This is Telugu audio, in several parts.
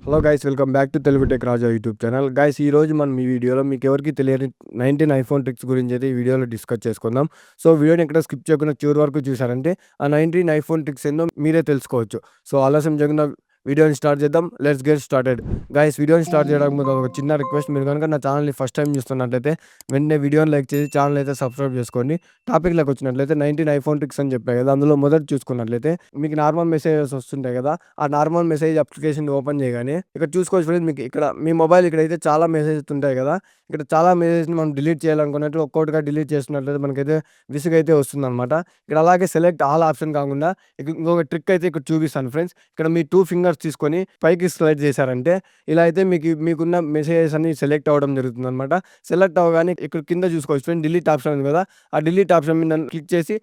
Hello guys, welcome back to Telugu tech Raja YouTube channel. Guys, ఈ రోజు మనం ఈ వీడియోలో మీకు ఎవరికి తెలియని 19 ఐఫోన్ ట్రిక్స్ గురించి అయితే ఈ వీడియోలో డిస్కస్ చేసుకుందాం. సో వీడియోని ఎక్కడ స్కిప్ చేయకుండా చివరి వరకు చూసారంటే ఆ 19 ఐఫోన్ ట్రిక్స్ ఏందో మీరే తెలుసుకోవచ్చు. సో ఆలస్యం చేయకుండా వీడియోని స్టార్ట్ చేద్దాం. Let's get started. గైస్, వీడియోని స్టార్ట్ చేయడానికి ముందు ఒక చిన్న రిక్వెస్ట్. మీరు కనుక నా ఛానల్ని ఫస్ట్ టైం చూస్తున్నట్లయితే వెంటనే వీడియోని లైక్ చేసి ఛానల్ అయితే సబ్స్క్రైబ్ చేసుకోండి. టాపిక్లోకి వచ్చినట్లయితే 19 ఐఫోన్ ట్రిక్స్ అని చెప్పాయి కదా, అందులో మొదటి చూసుకున్నట్లయితే మీకు నార్మల్ మెసేజెస్ వస్తుంటాయి కదా. ఆ నార్మల్ మెసేజ్ అప్లికేషన్ ఓపెన్ చేయగానే ఇక్కడ చూసుకోవచ్చు ఫ్రెండ్స్, మీకు ఇక్కడ మీ మొబైల్ ఇక్కడైతే చాలా మెసేజెస్ ఉంటాయి కదా. ఇక్కడ చాలా మెసేజ్ని మనం డిలీట్ చేయాలనుకున్నట్టు ఒక్కొక్కటిగా డిలీట్ చేస్తున్నట్లయితే మనకైతే విసుగైతే వస్తుందన్నమాట. ఇక్కడ అలాగే సెలెక్ట్ ఆల్ ఆప్షన్ కాకుండా ఇంకొక ట్రిక్ అయితే ఇక్కడ చూపిస్తాను ఫ్రెండ్స్. ఇక్కడ మీ 2 ఫింగర్స్ తీసుకొని పైకి స్లైడ్ చేశారంటే ఇలా అయితే మీకున్న మెసేజెస్ అన్ని సెలెక్ట్ అవ్వడం జరుగుతుంది అనమాట. సెలెక్ట్ అవ్వగానే ఇక్కడ కింద చూసుకోవచ్చు ఫ్రెండ్స్, డిలీట్ ఆప్షన్ ఉంది కదా. ఆ డిలీట్ ఆప్షన్ మీద క్లిక్ చేసి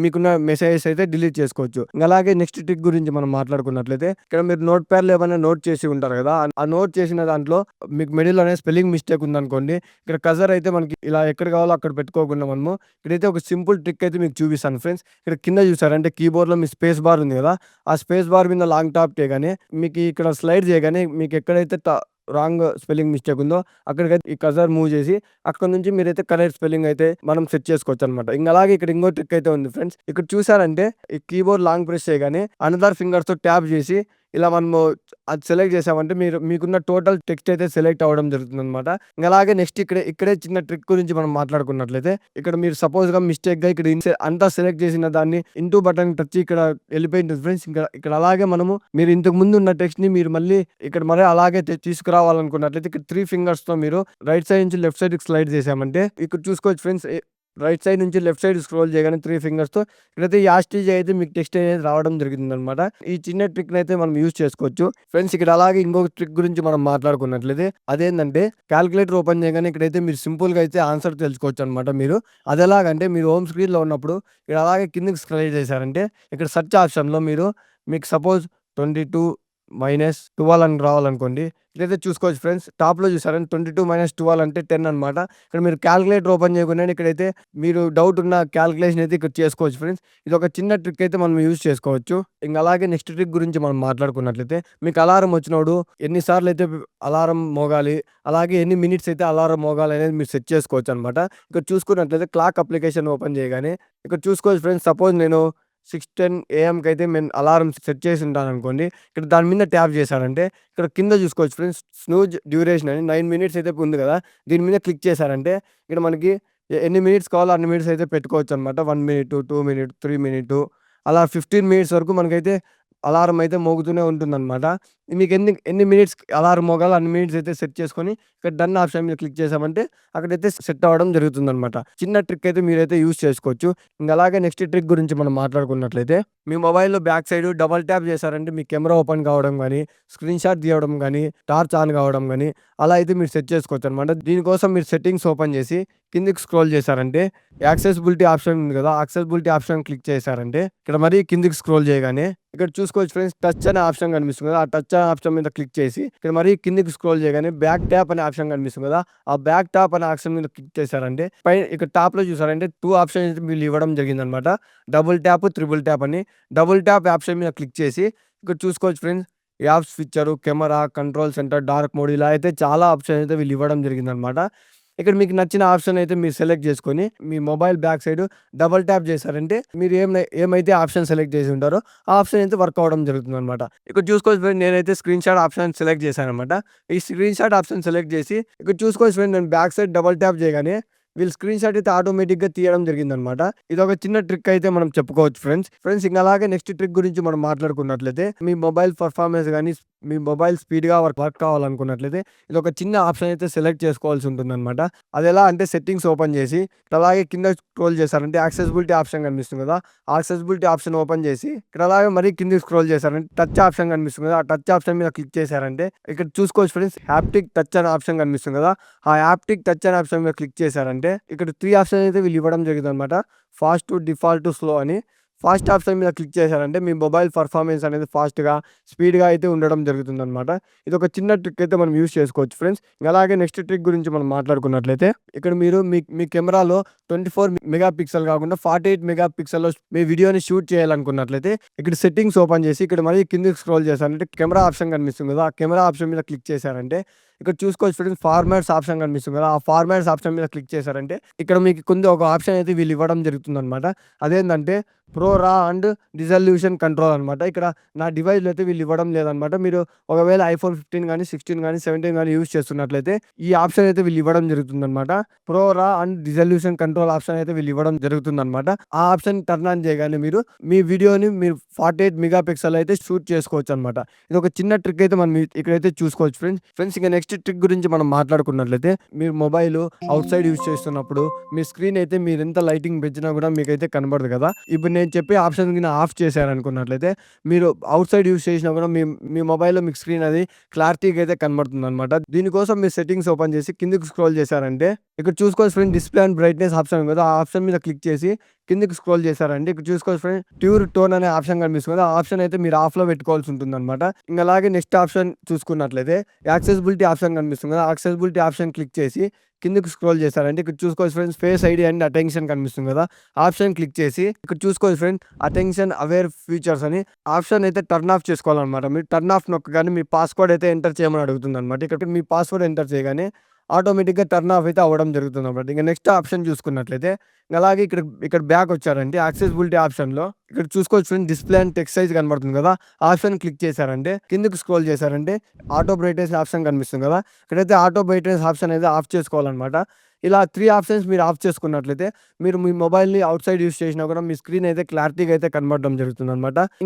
మీకున్న మెసేజెస్ అయితే డిలీట్ చేసుకోవచ్చు. అలాగే నెక్స్ట్ ట్రిక్ గురించి మనం మాట్లాడుకున్నట్లయితే ఇక్కడ మీరు నోట్ ప్యాడ్లో ఏమైనా నోట్ చేసి ఉంటారు కదా, ఆ నోట్ చేసిన దాంట్లో మీకు మిడిల్ అనే స్పెల్లింగ్ మిస్టేక్ ఉందనుకోండి, ఇక్కడ కజర్ అయితే మనకి ఇలా ఎక్కడ కావాలో అక్కడ పెట్టుకోకుండా మనము ఇక్కడైతే ఒక సింపుల్ ట్రిక్ అయితే మీకు చూపిస్తాను ఫ్రెండ్స్. ఇక్కడ కింద చూసారంటే కీబోర్డ్లో మీ స్పేస్ బార్ ఉంది కదా, ఆ స్పేస్ బార్ మీద లాంగ్ టాప్ చేయగానే మీకు ఇక్కడ స్లైడ్ చేయగానే మీకు ఎక్కడైతే రాంగ్ స్పెల్లింగ్ మిస్టేక్ ఉందో అక్కడికైతే ఈ కజర్ మూవ్ చేసి అక్కడ నుంచి మీరైతే కరెక్ట్ స్పెల్లింగ్ అయితే మనం సెట్ చేసుకోవచ్చు అనమాట. ఇంకా అలాగే ఇక్కడ ఇంకో ట్రిక్ అయితే ఉంది ఫ్రెండ్స్. ఇక్కడ చూసారంటే ఈ కీబోర్డ్ లాంగ్ ప్రెస్ చేయగానే అనదర్ ఫింగర్స్ తో ట్యాప్ చేసి ఇలా మనము అది సెలెక్ట్ చేసామంటే మీకున్న టోటల్ టెక్స్ట్ అయితే సెలెక్ట్ అవ్వడం జరుగుతుంది అనమాట. ఇంకా అలాగే నెక్స్ట్ ఇక్కడే చిన్న ట్రిక్ గురించి మనం మాట్లాడుకున్నట్లయితే ఇక్కడ మీరు సపోజ్ గా మిస్టేక్ గా ఇక్కడ అంతా సెలెక్ట్ చేసిన దాన్ని ఇంటూ బటన్ టచ్ ఇక్కడ వెళ్ళిపోయింది ఫ్రెండ్స్. ఇక్కడ అలాగే మీరు ఇంతకు ముందు ఉన్న టెక్స్ట్ ని మీరు మళ్ళీ అలాగే తీసుకురావాలనుకున్నట్లయితే ఇక్కడ 3 ఫింగర్స్ తో మీరు రైట్ సైడ్ నుంచి లెఫ్ట్ సైడ్ స్లైడ్ చేసామంటే ఇక్కడ చూసుకోవచ్చు ఫ్రెండ్స్, రైట్ సైడ్ నుంచి లెఫ్ట్ సైడ్ స్క్రోల్ చేయగానే 3 ఫింగర్స్ తో ఇక్కడైతే యాస్టీజ్ అయితే మీకు టెక్స్ట్ అనేది రావడం జరుగుతుంది అనమాట. ఈ చిన్న ట్రిక్ అయితే మనం యూజ్ చేసుకోవచ్చు ఫ్రెండ్స్. ఇక్కడ అలాగే ఇంకొక ట్రిక్ గురించి మనం మాట్లాడుకున్నట్లయితే అదేంటంటే క్యాల్కులేటర్ ఓపెన్ చేయగానే ఇక్కడైతే మీరు సింపుల్ గా అయితే ఆన్సర్ తెలుసుకోవచ్చు అనమాట. అది ఎలాగంటే మీరు హోమ్ స్క్రీన్ లో ఉన్నప్పుడు ఇక్కడ అలాగే కిందకి స్క్రోల్ చేశారంటే ఇక్కడ సెర్చ్ ఆప్షన్ లో మీకు సపోజ్ 22 - 12 అని రావాలనుకోండి, ఇదైతే చూసుకోవచ్చు ఫ్రెండ్స్. టాప్ లో చూసారని 22 - 12 అంటే 10 అనమాట. ఇక్కడ మీరు క్యాల్కులేటర్ ఓపెన్ చేయకుండా ఇక్కడైతే మీరు డౌట్ ఉన్న క్యాల్కులేషన్ అయితే ఇక్కడ చేసుకోవచ్చు ఫ్రెండ్స్. ఇది ఒక చిన్న ట్రిక్ అయితే మనం యూజ్ చేసుకోవచ్చు. ఇంకా అలాగే నెక్స్ట్ ట్రిక్ గురించి మనం మాట్లాడుకున్నట్లయితే మీకు అలారం వచ్చినప్పుడు ఎన్నిసార్లు అయితే అలారం మోగాలి, అలాగే ఎన్ని మినిట్స్ అయితే అలారం మోగాలి అనేది మీరు సెట్ చేసుకోవచ్చు అనమాట. ఇక్కడ చూసుకున్నట్లయితే క్లాక్ అప్లికేషన్ ఓపెన్ చేయగానే ఇక్కడ చూసుకోవచ్చు ఫ్రెండ్స్. సపోజ్ నేను 6:10 AM అయితే నేను అలారం సెట్ చేసి ఉంటాను అనుకోండి, ఇక్కడ దాని మీద ట్యాప్ చేశారంటే ఇక్కడ కింద చూసుకోవచ్చు ఫ్రెండ్స్, స్నూజ్ డ్యూరేషన్ అని 9 మినిట్స్ అయితే ఉంది కదా, దీని మీద క్లిక్ చేశారంటే ఇక్కడ మనకి ఎన్ని మినిట్స్ కావాలో అన్ని మినిట్స్ అయితే పెట్టుకోవచ్చు అనమాట. 1 మినిట్, 2 మినిట్, 3 మినిట్, అలా 15 మినిట్స్ వరకు మనకైతే అలారం అయితే మోగుతూనే ఉంటుందన్నమాట. మీకు ఎన్ని మినిట్స్ అలారం మోగాలో అన్ని మినిట్స్ అయితే సెట్ చేసుకొని ఇక్కడ డన్ ఆప్షన్ మీద క్లిక్ చేసామంటే అక్కడైతే సెట్ అవ్వడం జరుగుతుందన్నమాట. చిన్న ట్రిక్ అయితే మీరైతే యూజ్ చేసుకోవచ్చు. ఇంకా అలాగే నెక్స్ట్ ట్రిక్ గురించి మనం మాట్లాడుకున్నట్లయితే మీ మొబైల్లో బ్యాక్ సైడ్ డబల్ ట్యాప్ చేశారంటే మీ కెమెరా ఓపెన్ కావడం కానీ, స్క్రీన్ షాట్ తీయడం కానీ, టార్చ్ ఆన్ కావడం కానీ అలా అయితే మీరు సెట్ చేసుకోవచ్చు అనమాట. దీనికోసం మీరు సెట్టింగ్స్ ఓపెన్ చేసి కిందికి స్క్రోల్ చేశారంటే యాక్సెసిబిలిటీ ఆప్షన్ ఉంది కదా, యాక్సెసిబిలిటీ ఆప్షన్ క్లిక్ చేశారంటే ఇక్కడ మరీ కిందికి స్క్రోల్ చేయగానే ఇక్కడ చూసుకోవచ్చు ఫ్రెండ్స్, టచ్ అనే ఆప్షన్ కనిపిస్తుంది కదా, ఆ టచ్ అనే ఆప్షన్ మీద క్లిక్ చేసి ఇక్కడ మరీ కిందికి స్క్రోల్ చేయగానే బ్యాక్ ట్యాప్ అనే ఆప్షన్ కనిపిస్తుంది కదా, ఆ బ్యాక్ ట్యాప్ అనే ఆప్షన్ మీద క్లిక్ చేశారంటే పైన ఇక్కడ టాప్ లో చూసారంటే 2 ఆప్షన్స్ వీళ్ళు ఇవ్వడం జరిగింది అనమాట. డబుల్ ట్యాప్, త్రిబుల్ ట్యాప్ అని. డబుల్ ట్యాప్ ఆప్షన్ మీద క్లిక్ చేసి ఇక్కడ చూసుకోవచ్చు friends, apps feature, camera, control centre, dark mode ఇలా అయితే చాలా ఆప్షన్ అయితే వీళ్ళు ఇవ్వడం జరిగింది అనమాట. ఇక్కడ మీకు నచ్చిన ఆప్షన్ అయితే మీరు సెలెక్ట్ చేసుకొని మీ mobile back side double tap చేశారంటే మీరు ఏమైతే ఆప్షన్ సెలెక్ట్ చేసి ఉంటారో ఆ ఆప్షన్ అయితే వర్క్ అవ్వడం జరుగుతుంది అనమాట. ఇక్కడ చూసుకోవచ్చు ఫ్రెండ్, నేనైతే స్క్రీన్ షాట్ ఆప్షన్ సెలెక్ట్ చేశాను అనమాట. ఈ స్క్రీన్ షాట్ ఆప్షన్ సెలెక్ట్ చేసి ఇక్కడ చూసుకోవచ్చు ఫ్రెండ్, నేను బ్యాక్ సైడ్ డబల్ ట్యాప్ చేయగానే వీళ్ళు స్క్రీన్ షాట్ అయితే ఆటోమేటిక్గా తీయడం జరిగింది అనమాట. ఇది ఒక చిన్న ట్రిక్ అయితే మనం చెప్పుకోవచ్చు ఫ్రెండ్స్. ఇంకా అలాగే నెక్స్ట్ ట్రిక్ గురించి మనం మాట్లాడుకున్నట్లయితే మీ మొబైల్ పర్ఫార్మెన్స్ కానీ మీ మొబైల్ స్పీడ్గా వర్క్ కావాలనుకున్నట్లయితే ఇది ఒక చిన్న ఆప్షన్ అయితే సెలెక్ట్ చేసుకోవాల్సి ఉంటుంది అనమాట. అది ఎలా అంటే సెట్టింగ్స్ ఓపెన్ చేసి అలాగే కింద స్క్రోల్ చేశారంటే యాక్సెసిబిలిటీ ఆప్షన్ కనిపిస్తుంది కదా, ఆ యాక్సెసిబిలిటీ ఆప్షన్ ఓపెన్ చేసి ఇక్కడ అలాగే మరీ కింద స్క్రోల్ చేశారంటే టచ్ ఆప్షన్ కనిపిస్తుంది కదా, ఆ టచ్ ఆప్షన్ మీద క్లిక్ చేశారంటే ఇక్కడ చూసుకోవచ్చు ఫ్రెండ్స్, హ్యాప్టిక్ టచ్ అనే ఆప్షన్ కనిపిస్తుంది కదా, ఆ హ్యాప్టిక్ టచ్ అనే ఆప్షన్ మీద క్లిక్ చేశారంటే ఇక్కడ 3 ఆప్షన్ అయితే వీళ్ళు ఇవ్వడం జరిగింది అనమాట. ఫాస్ట్, డిఫాల్ట్, స్లో అని. ఫాస్ట్ ఆప్షన్ మీద క్లిక్ చేశారంటే మీ మొబైల్ పర్ఫార్మెన్స్ అనేది ఫాస్ట్‌గా, స్పీడ్‌గా అయితే ఉండడం జరుగుతుందనమాట. ఇదొక చిన్న ట్రిక్ అయితే మనం యూజ్ చేసుకోవచ్చు ఫ్రెండ్స్. అలాగే నెక్స్ట్ ట్రిక్ గురించి మనం మాట్లాడుకున్నట్లయితే ఇక్కడ మీరు మీ కెమెరాలో 24 మెగా పిక్సెల్ కాకుండా 48 మెగా పిక్సెల్‌లో మీ వీడియోని షూట్ చేయాలనుకున్నట్లయితే ఇక్కడ సెట్టింగ్స్ ఓపెన్ చేసి ఇక్కడ మళ్ళీ కిందకి స్క్రోల్ చేశారంటే కెమెరా ఆప్షన్ కనిపిస్తుంది కదా! ఆ కెమెరా ఆప్షన్ మీద క్లిక్ చేశారంటే ఇక్కడ చూసుకోవచ్చు ఫ్రెండ్స్ ఫార్మాట్స్ ఆప్షన్ కనిపిస్తుంది కదా! ఆ ఫార్మాట్స్ ఆప్షన్ మీద క్లిక్ చేశారంటే ఇక్కడ మీకు కింద ఒక ఆప్షన్ అయితే వీళ్ళు ఇవ్వడం జరుగుతుందనమాట. అదేంటంటే ప్రో రా అండ్ రిజల్యూషన్ కంట్రోల్ అనమాట. ఇక్కడ నా డివైస్‌లో అయితే వీళ్ళు ఇవ్వడం లేదనమాట. మీరు ఒకవేళ ఐఫోన్ 15 గానీ, 16 గానీ, 17 గానీ యూజ్ చేస్తున్నట్లయితే ఈ ఆప్షన్ అయితే వీళ్ళు ఇవ్వడం జరుగుతుందనమాట. ప్రో రా అండ్ రిజల్యూషన్ కంట్రోల్ ఆప్షన్ అయితే వీళ్ళు ఇవ్వడం జరుగుతుందనమాట. ఆ ఆప్షన్ టర్న్ ఆన్ చేయగానే మీరు మీ వీడియోని మీరు 48 మెగా పిక్సెల్ అయితే షూట్ చేసుకోవచ్చనమాట. ఇదొక చిన్న ట్రిక్ అయితే మనం ఇక్కడైతే చూసుకోవచ్చు ఫ్రెండ్స్. ఇక నెక్స్ట్ ట్రిక్ గురించి మనం మాట్లాడుకున్నట్లయితే మీరు మొబైల్ ఔట్ సైడ్ యూజ్ చేస్తున్నప్పుడు మీ స్క్రీన్ అయితే మీరెంత లైటింగ్ పెంచినా కూడా మీకైతే కనబడదు కదా! ఇప్పుడు నేను చెప్పే ఆప్షన్ గిన ఆఫ్ చేశారనుకున్నట్లయితే మీరు ఔట్ సైడ్ యూజ్ చేసినా కూడా మీ మొబైల్‌లో మీకు స్క్రీన్ అది క్లారిటీగా అయితే కనబడుతుందనమాట. దీనికోసం మీరు సెట్టింగ్స్ ఓపెన్ చేసి కిందకి స్క్రోల్ చేశారంటే ఇక్కడ చూసుకోవచ్చు friends display and brightness option ఉంది కదా! ఆ ఆప్షన్ మీద క్లిక్ చేసి కిందకి స్క్రోల్ చేశారంటే ఇక్కడ చూసుకోవచ్చు ఫ్రెండ్స్ ట్యూర్ టోన్ అనే ఆప్షన్ కనిపిస్తుంది కదా! ఆ ఆప్షన్ అయితే మీరు ఆఫ్‌లో పెట్టుకోవాల్సి ఉంటుందనమాట. అలాగే నెక్స్ట్ ఆప్షన్ చూసుకున్నట్లయితే యాక్సెసిబిలిటీ ఆప్షన్ కనిపిస్తుంది కదా! యాక్సెసిబిలిటీ ఆప్షన్ క్లిక్ చేసి కిందకి స్క్రోల్ చేశారంటే ఇక్కడ చూసుకోవచ్చు friends face ID and attention కనిపిస్తుంది కదా! ఆప్షన్ క్లిక్ చేసి ఇక్కడ చూసుకోవచ్చు ఫ్రెండ్స్ అటెన్షన్ అవేర్ ఫీచర్స్ అని ఆప్షన్ అయితే టర్న్ ఆఫ్ చేసుకోవాలన్నమాట. మీరు టర్న్ ఆఫ్ నొక్కగానే మీ పాస్‌వర్డ్ అయితే ఎంటర్ చేయమని అడుగుతుందన్నమాట. ఇక్కడ మీ పాస్‌వర్డ్ ఎంటర్ చేయగానే ఆటోమేటిక్‌గా టర్న్ ఆఫ్ అయితే అవ్వడం జరుగుతుందన్నమాట. నెక్స్ట్ ఆప్షన్ చూసుకున్నట్లయితే అలాగే ఇక్కడ బ్యాక్ వచ్చారంటే యాక్సెసిబిలిటీ ఆప్షన్‌లో ఇక్కడ చూసుకోవచ్చు friends display and text size కనబడుతుంది కదా! ఆప్షన్ క్లిక్ చేశారంటే కిందకి స్క్రోల్ చేశారంటే ఆటో బ్రైట్‌నెస్ ఆప్షన్ కనిపిస్తుంది కదా! ఇక్కడైతే ఆటో బ్రైట్‌నెస్ ఆప్షన్ అయితే ఆఫ్ చేసుకోవాలన్నమాట. ఇలా 3 ఆప్షన్స్ మీరు ఆఫ్ చేసుకున్నట్లయితే మీరు మీ మొబైల్‌ని ఔట్ సైడ్ యూజ్ చేసినా కూడా మీ స్క్రీన్ అయితే క్లారిటీగా అయితే కనబడడం జరుగుతుందన్నమాట.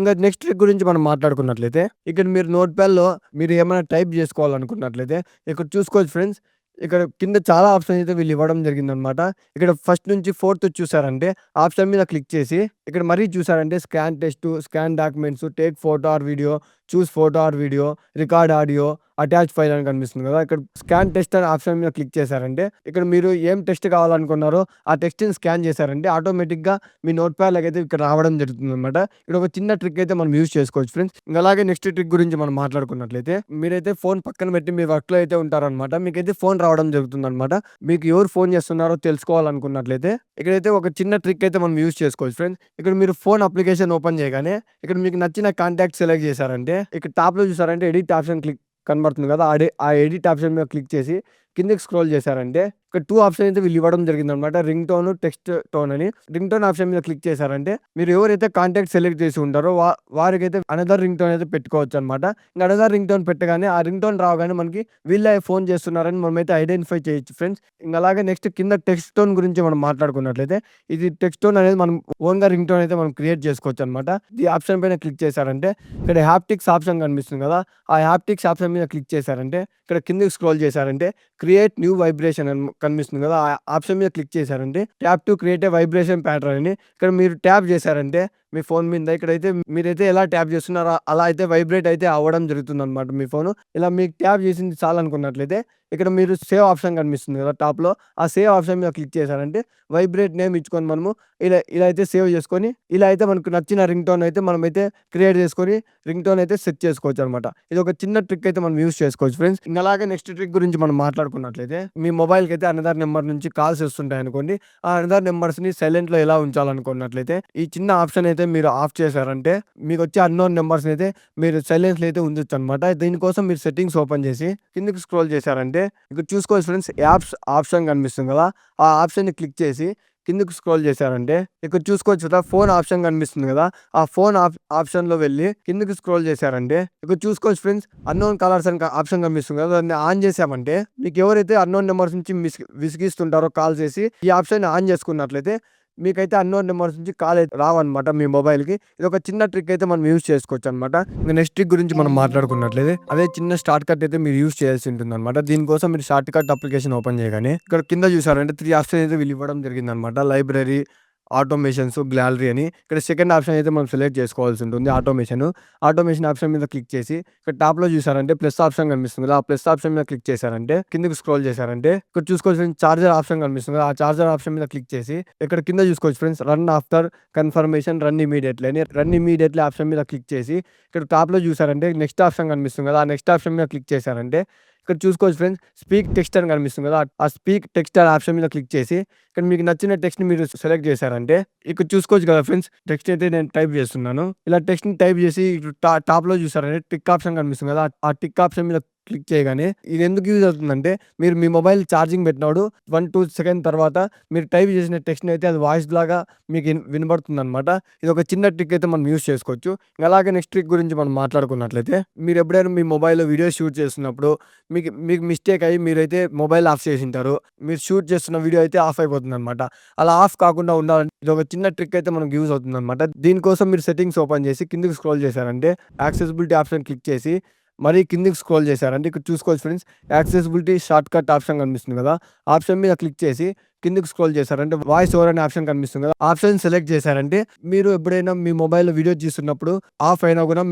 నెక్స్ట్ ట్రిక్ గురించి మనం మాట్లాడుకున్నట్లయితే ఇక్కడ మీరు నోట్‌ప్యాడ్‌లో మీరు ఏమైనా టైప్ చేసుకోవాలనుకున్నట్లయితే ఇక్కడ చూసుకోవచ్చు ఫ్రెండ్స్ ఇక్కడ కింద చాలా ఆప్షన్స్ అయితే వీళ్ళు ఇవ్వడం జరిగిందనమాట. ఇక్కడ ఫస్ట్ నుంచి ఫోర్త్ చూసారంటే ఆప్షన్ మీద క్లిక్ చేసి ఇక్కడ మరీ చూసారంటే scan text, scan documents, take photo or video, choose photo or video, record audio, attach file అని కనిపిస్తుంది కదా! ఇక్కడ స్కాన్ టెక్స్ట్ అనే ఆప్షన్ మీద క్లిక్ చేశారంటే ఇక్కడ మీరు ఏం టెక్స్ట్ కావాలనుకున్నారో ఆ టెక్స్ట్‌ని స్కాన్ చేశారంటే ఆటోమేటిక్‌గా మీ నోట్‌ప్యాడ్‌లోకి అయితే ఇక్కడ రావడం జరుగుతుందనమాట. ఇక్కడ ఒక చిన్న ట్రిక్ అయితే మనం యూజ్ చేసుకోవచ్చు ఫ్రెండ్స్. అలాగే నెక్స్ట్ ట్రిక్ గురించి మనం మాట్లాడుకున్నట్లయితే మీరైతే ఫోన్ పక్కన పెట్టి మీ వర్క్‌లో అయితే ఉంటారనమాట. మీకైతే ఫోన్ రావడం జరుగుతుందనమాట. మీకు ఎవరు ఫోన్ చేస్తున్నారో తెలుసుకోవాలనుకున్నట్లయితే ఇక్కడైతే ఒక చిన్న ట్రిక్ అయితే మనం యూజ్ చేసుకోవచ్చు ఫ్రెండ్స్. ఇక్కడ మీరు ఫోన్ అప్లికేషన్ ఓపెన్ చేయగానే ఇక్కడ మీకు నచ్చిన కాంటాక్ట్ సెలెక్ట్ చేశారంటే ఇక్కడ టాప్‌లో చూసారంటే ఎడిట్ ఆప్షన్ కనబడుతుంది కదా! ఆ ఎడిట్ ఆప్షన్ మీద క్లిక్ చేసి కిందకి స్క్రోల్ చేశారంటే ఇక్కడ 2 ఆప్షన్ అయితే వీళ్ళు ఇవ్వడం జరిగిందనమాట. రింగ్ టోన్, టెక్స్ట్ టోన్ అని. రింగ్ టోన్ ఆప్షన్ మీద క్లిక్ చేశారంటే మీరు ఎవరైతే కాంటాక్ట్ సెలెక్ట్ చేసి ఉంటారో వారికైతే అనదర్ రింగ్ టోన్ అయితే పెట్టుకోవచ్చనమాట. అనదర్ రింగ్ టోన్ పెట్టగానే ఆ రింగ్ టోన్ రాగానే మనకి వీళ్ళే ఫోన్ చేస్తున్నారని మనమైతే ఐడెంటిఫై చేయొచ్చు ఫ్రెండ్స్. అలాగే నెక్స్ట్ కింద టెక్స్ట్ టోన్ గురించి మనం మాట్లాడుకున్నట్లయితే ఇది టెక్స్ట్ టోన్ అనేది మనం ఓన్‌గా రింగ్ టోన్ అయితే మనం క్రియేట్ చేసుకోవచ్చనమాట. ఈ ఆప్షన్ పైన క్లిక్ చేశారంటే ఇక్కడ హ్యాప్టిక్స్ ఆప్షన్ కనిపిస్తుంది కదా! ఆ హ్యాప్టిక్స్ ఆప్షన్ మీద క్లిక్ చేశారంటే ఇక్కడ కిందకి స్క్రోల్ చేశారంటే క్రియేట్ న్యూ వైబ్రేషన్ అని కనిపిస్తుంది కదా! ఆ ఆప్షన్ మీద క్లిక్ చేశారంటే tap to create a vibration pattern అని ఇక్కడ మీరు ట్యాప్ చేశారంటే మీ ఫోన్ మీద ఇక్కడైతే మీరైతే ఎలా ట్యాప్ చేస్తున్నారో అలా అయితే వైబ్రేట్ అయితే అవ్వడం జరుగుతుందనమాట మీ ఫోను. ఇలా మీకు ట్యాప్ చేసింది చాలనుకున్నట్లయితే ఇక్కడ మీరు సేవ్ ఆప్షన్ కనిపిస్తుంది కదా టాప్‌లో. ఆ సేవ్ ఆప్షన్ మీద క్లిక్ చేశారంటే వైబ్రేట్ నేమ్ ఇచ్చుకొని మనము ఇలా అయితే సేవ్ చేసుకొని ఇలా అయితే మనకు నచ్చిన రింగ్ టోన్ అయితే మనమైతే క్రియేట్ చేసుకొని రింగ్ టోన్ అయితే సెట్ చేసుకోవచ్చనమాట. ఇది ఒక చిన్న ట్రిక్ అయితే మనం యూజ్ చేసుకోవచ్చు ఫ్రెండ్స్. అలాగే నెక్స్ట్ ట్రిక్ గురించి మనం మాట్లాడుకున్నట్లయితే మీ మొబైల్‌కి అయితే అనదర్ నెంబర్ నుంచి కాల్స్ వస్తుంటాయనుకోండి. ఆ అనదర్ నెంబర్స్‌ని సైలెంట్‌లో ఎలా ఉంచాలనుకున్నట్లయితే ఈ చిన్న ఆప్షన్ అయితే మీరు ఆఫ్ చేశారంటే మీకొచ్చే అన్నోన్ నెంబర్స్‌ని అయితే మీరు సైలెన్స్‌లో అయితే ఉంచొచ్చనమాట. దీనికోసం మీరు సెట్టింగ్స్ ఓపెన్ చేసి కిందకి స్క్రోల్ చేశారంటే ఇక్కడ చూసుకోవచ్చు ఫ్రెండ్స్ యాప్స్ ఆప్షన్ కనిపిస్తుంది కదా! ఆ ఆప్షన్‌ని క్లిక్ చేసి కిందకి స్క్రోల్ చేశారంటే ఇక్కడ చూసుకోవచ్చు కదా! ఫోన్ ఆప్షన్ కనిపిస్తుంది కదా! ఆ ఫోన్ ఆప్షన్‌లో వెళ్లి కిందకి స్క్రోల్ చేశారంటే ఇక్కడ చూసుకోవచ్చు ఫ్రెండ్స్ అన్నోన్ కాలర్స్ అని ఆప్షన్ కనిపిస్తుంది కదా! దాన్ని ఆన్ చేశామంటే మీకు ఎవరైతే అన్నోన్ నెంబర్స్ నుంచి విసిగిస్తుంటారో కాల్ చేసి ఈ ఆప్షన్‌ని ఆన్ చేసుకున్నట్లయితే మీకైతే అన్నోన్ నెంబర్స్ నుంచి కాల్ అయితే రావన్నమాట మీ మొబైల్‌కి. ఇదొక చిన్న ట్రిక్ అయితే మనం యూజ్ చేసుకోవచ్చనమాట. నెక్స్ట్ ట్రిక్ గురించి మనం మాట్లాడుకున్నట్లయితే అదే చిన్న షార్ట్ కట్ అయితే మీరు యూజ్ చేయాల్సి ఉంటుందనమాట. దీనికోసం మీరు షార్ట్ కట్ అప్లికేషన్ ఓపెన్ చేయగానే ఇక్కడ కింద చూసారంటే 3 ఆప్షన్ అయితే వీళ్ళు ఇవ్వడం జరిగిందనమాట. లైబ్రరీ, ఆటోమేషన్స్, గ్యాలరీ అని. ఇక్కడ సెకండ్ ఆప్షన్ అయితే మనం సెలెక్ట్ చేసుకోవాల్సి ఉంటుంది ఆటోమేషన్. ఆటోమేషన్ ఆప్షన్ మీద క్లిక్ చేసి ఇక్కడ టాప్‌లో చూసారంటే ప్లస్ ఆప్షన్ కనిపిస్తుంది కదా! ఆ ప్లస్ ఆప్షన్ మీద క్లిక్ చేశారంటే కిందకి స్క్రోల్ చేశారంటే ఇక్కడ చూసుకోవచ్చు ఫ్రెండ్స్ చార్జర్ ఆప్షన్ కనిపిస్తుంది కదా! ఆ చార్జర్ ఆప్షన్ మీద క్లిక్ చేసి ఇక్కడ కింద చూసుకోవచ్చు friends run after confirmation run immediately అని రన్ ఇమ్మీడియేట్‌లీ ఆప్షన్ మీద క్లిక్ చేసి ఇక్కడ టాప్‌లో చూసారంటే నెక్స్ట్ ఆప్షన్ కనిపిస్తుంది కదా! ఆ నెక్స్ట్ ఆప్షన్ మీద క్లిక్ చేశారంటే ఇక్కడ చూసుకోవచ్చు ఫ్రెండ్స్ స్పీక్ టెక్స్ట్ అని కనిపిస్తుంది కదా! ఆ స్పీక్ టెక్స్ట్ అనే ఆప్షన్ మీద క్లిక్ చేసి ఇక్కడ మీకు నచ్చిన టెక్స్ట్‌ని మీరు సెలెక్ట్ చేశారంటే ఇక్కడ చూసుకోవచ్చు కదా ఫ్రెండ్స్ టెక్స్ట్ అయితే నేను టైప్ చేస్తున్నాను. ఇలా టెక్స్ట్‌ని టైప్ చేసి ఇటు టాప్‌లో చూసారంటే టిక్ ఆప్షన్ కనిపిస్తుంది కదా! ఆ టిక్ ఆప్షన్ మీద క్లిక్ చేయగానే ఇది ఎందుకు యూజ్ అవుతుందంటే మీరు మీ మొబైల్ ఛార్జింగ్ పెట్టినప్పుడు 1, 2 సెకండ్ తర్వాత మీరు టైప్ చేసిన టెక్స్ట్‌ని అయితే అది వాయిస్ లాగా మీకు వినబడుతుందనమాట. ఇది ఒక చిన్న ట్రిక్ అయితే మనం యూజ్ చేసుకోవచ్చు. అలాగే నెక్స్ట్ ట్రిక్ గురించి మనం మాట్లాడుకున్నట్లయితే మీరు ఎప్పుడైనా మీ మొబైల్‌లో వీడియో షూట్ చేస్తున్నప్పుడు మీకు మీకు మిస్టేక్ అయ్యి మీరైతే మొబైల్ ఆఫ్ చేసుంటారు. మీరు షూట్ చేస్తున్న వీడియో అయితే ఆఫ్ అయిపోతుందనమాట. అలా ఆఫ్ కాకుండా ఉండాలంటే ఇదొక చిన్న ట్రిక్ అయితే మనకు యూజ్ అవుతుందనమాట. దీనికోసం మీరు సెట్టింగ్స్ ఓపెన్ చేసి కిందకి స్క్రోల్ చేశారంటే యాక్సెసిబిలిటీ ఆప్షన్ క్లిక్ చేసి మరీ కిందకి స్క్రోల్ చేశారంటే ఇక్కడ చూసుకోవచ్చు ఫ్రెండ్స్ యాక్సెసిబిలిటీ షార్ట్‌కట్ ఆప్షన్ కనిపిస్తుంది కదా! ఆప్షన్ మీద క్లిక్ చేసి కిందకి స్క్రోల్ చేశారంటే వాయిస్ ఓవర్ అనే ఆప్షన్ కనిపిస్తుంది కదా! ఆప్షన్ సెలెక్ట్ చేశారంటే మీరు ఎప్పుడైనా మీ మొబైల్‌లో వీడియో తీస్తున్నప్పుడు ఆఫ్ అయినా కూడా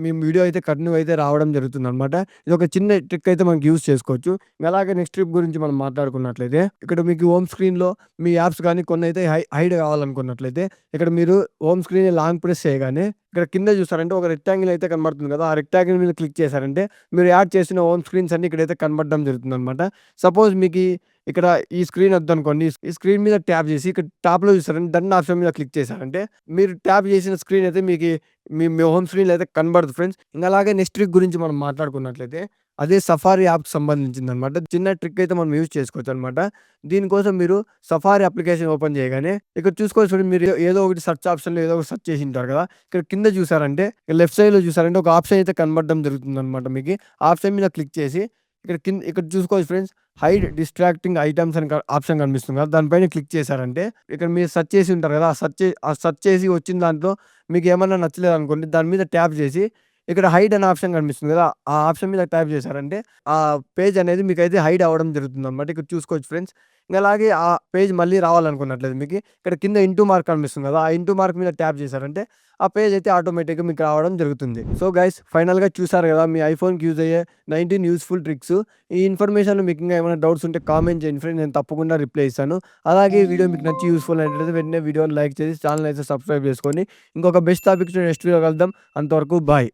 మీ వీడియో అయితే కంటిన్యూ అయితే రావడం జరుగుతుందనమాట. ఇదొక చిన్న ట్రిక్ అయితే మనకి యూజ్ చేసుకోవచ్చు. అలాగే నెక్స్ట్ ట్రిక్ గురించి మనం మాట్లాడుకున్నట్లయితే ఇక్కడ మీకు హోమ్ స్క్రీన్‌లో మీ యాప్స్ కానీ కొన్నైతే హైడ్ కావాలనుకున్నట్లయితే ఇక్కడ మీరు హోమ్ స్క్రీన్‌ని లాంగ్ ప్రెస్ చేయగానే ఇక్కడ కింద చూసారంటే ఒక రెక్టాంగిల్ అయితే కనబడుతుంది కదా! ఆ రెక్టాంగిల్ మీద క్లిక్ చేశారంటే మీరు యాడ్ చేసిన హోమ్ స్క్రీన్స్ అన్నీ ఇక్కడైతే కనబడడం జరుగుతుందనమాట. సపోజ్ మీకి ఇక్కడ ఈ స్క్రీన్ వద్దనుకోండి. ఈ స్క్రీన్ మీద ట్యాప్ చేసి ఇక్కడ టాప్‌లో చూసారంటే డన్ ఆప్షన్ మీద క్లిక్ చేశారంటే మీరు ట్యాప్ చేసిన స్క్రీన్ అయితే మీ మీ హోమ్ స్క్రీన్‌లో అయితే కనబడదు ఫ్రెండ్స్. అలాగే నెక్స్ట్ ట్రిక్ గురించి మనం మాట్లాడుకున్నట్లయితే అదే సఫారీ యాప్‌కి సంబంధించిందనమాట. చిన్న ట్రిక్ అయితే మనం యూజ్ చేసుకోవచ్చనమాట. దీనికోసం మీరు సఫారీ అప్లికేషన్ ఓపెన్ చేయగానే ఇక్కడ చూసుకోవచ్చు చూడండి మీరు ఏదో ఒకటి సెర్చ్ ఆప్షన్‌లో ఏదో ఒకటి సెర్చ్ చేసుంటారు కదా! ఇక్కడ కింద చూసారంటే లెఫ్ట్ సైడ్‌లో చూసారంటే ఒక ఆప్షన్ అయితే కనబడడం జరుగుతుందనమాట మీకి. ఆప్షన్ మీద క్లిక్ చేసి ఇక్కడ చూసుకోవచ్చు ఫ్రెండ్స్ హైడ్ డిస్ట్రాక్టింగ్ ఐటెమ్స్ అని ఆప్షన్ కనిపిస్తుంది కదా! దానిపైన క్లిక్ చేశారంటే ఇక్కడ మీరు సెర్చ్ చేసి ఉంటారు కదా! ఆ సెర్చ్ చేసి వచ్చిన దాంట్లో మీకేమన్నా నచ్చలేదనుకోండి దాని మీద ట్యాప్ చేసి ఇక్కడ హైడ్ అనే ఆప్షన్ కనిపిస్తుంది కదా! ఆ ఆప్షన్ మీద ట్యాప్ చేశారంటే ఆ పేజ్ అనేది మీకైతే హైడ్ అవ్వడం జరుగుతుందనమాట. ఇక్కడ చూసుకోవచ్చు ఫ్రెండ్స్. అలాగే ఆ పేజ్ మళ్ళీ రావాలనుకున్నట్లయితే మీకి ఇక్కడ కింద ఇంటూ మార్క్ కనిపిస్తుంది కదా! ఆ ఇంటూ మార్క్ మీద ట్యాప్ చేశారంటే ఆ పేజ్ అయితే ఆటోమేటిక్‌గా మీకు రావడం జరుగుతుంది. సో గైస్ ఫైనల్‌గా చూసారు కదా! మీ ఐఫోన్‌కి యూజ్ అయ్యే 19 యూజ్‌ఫుల్ ట్రిక్స్. ఈ ఇన్ఫర్మేషన్‌లో మీకు ఇంకా ఏమైనా డౌట్స్ ఉంటే కామెంట్ చేయండి ఫ్రెండ్స్. నేను తప్పకుండా రిప్లై ఇస్తాను. అలాగే ఈ వీడియో మీకు నచ్చి యూజ్‌ఫుల్ అయినట్లయితే వెంటనే వీడియోని లైక్ చేసి ఛానెల్ అయితే సబ్స్క్రైబ్ చేసుకోండి. ఇంకొక బెస్ట్ టాపిక్స్‌తో నెక్స్ట్ వీడియోలో కలుద్దాం. అంతవరకు బాయ్.